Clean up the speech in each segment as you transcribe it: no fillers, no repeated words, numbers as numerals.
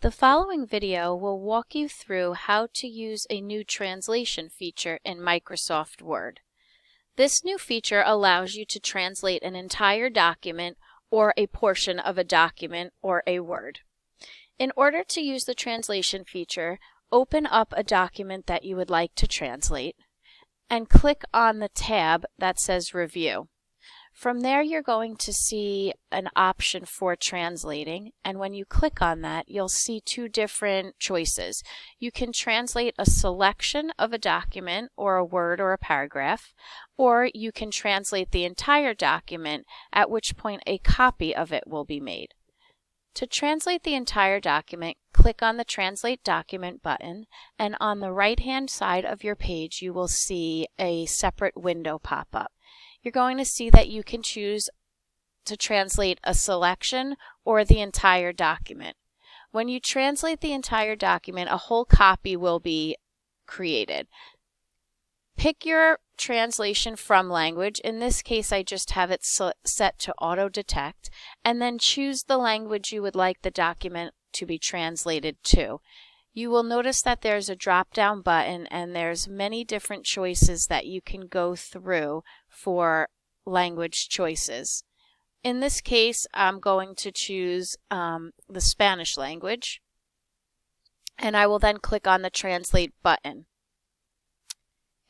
The following video will walk you through how to use a new translation feature in Microsoft Word. This new feature allows you to translate an entire document or a portion of a document or a word. In order to use the translation feature, open up a document that you would like to translate and click on the tab that says Review. From there, you're going to see an option for translating, and when you click on that, you'll see two different choices. You can translate a selection of a document or a word or a paragraph, or you can translate the entire document, at which point a copy of it will be made. To translate the entire document, click on the Translate Document button, and on the right-hand side of your page, you will see a separate window pop up. You're going to see that you can choose to translate a selection or the entire document. When you translate the entire document, a whole copy will be created. Pick your translation from language. In this case, I just have it set to auto detect, and then choose the language you would like the document to be translated to. You will notice that there's a drop-down button and there's many different choices that you can go through for language choices. In this case, I'm going to choose the Spanish language, and I will then click on the Translate button.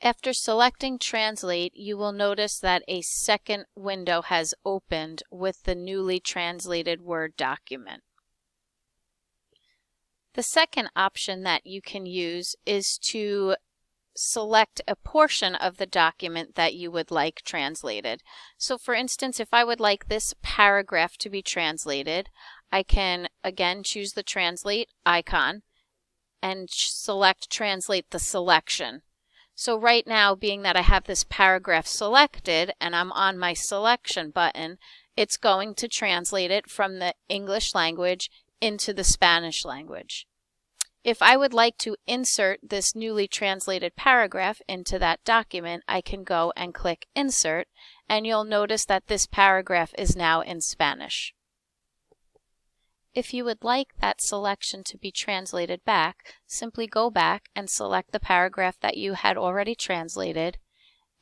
After selecting Translate, you will notice that a second window has opened with the newly translated Word document. The second option that you can use is to select a portion of the document that you would like translated. So for instance, if I would like this paragraph to be translated, I can again choose the Translate icon and select Translate the selection. So right now, being that I have this paragraph selected and I'm on my selection button, it's going to translate it from the English language into the Spanish language. If I would like to insert this newly translated paragraph into that document, I can go and click Insert, and you'll notice that this paragraph is now in Spanish. If you would like that selection to be translated back, simply go back and select the paragraph that you had already translated.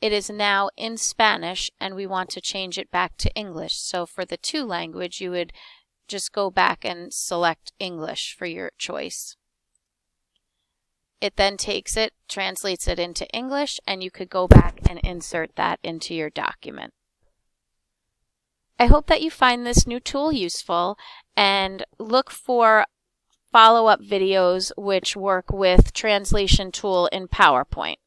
It is now in Spanish, and we want to change it back to English. So for the to language, you would just go back and select English for your choice. It then takes it, translates it into English, and you could go back and insert that into your document. I hope that you find this new tool useful, and look for follow-up videos which work with translation tool in PowerPoint.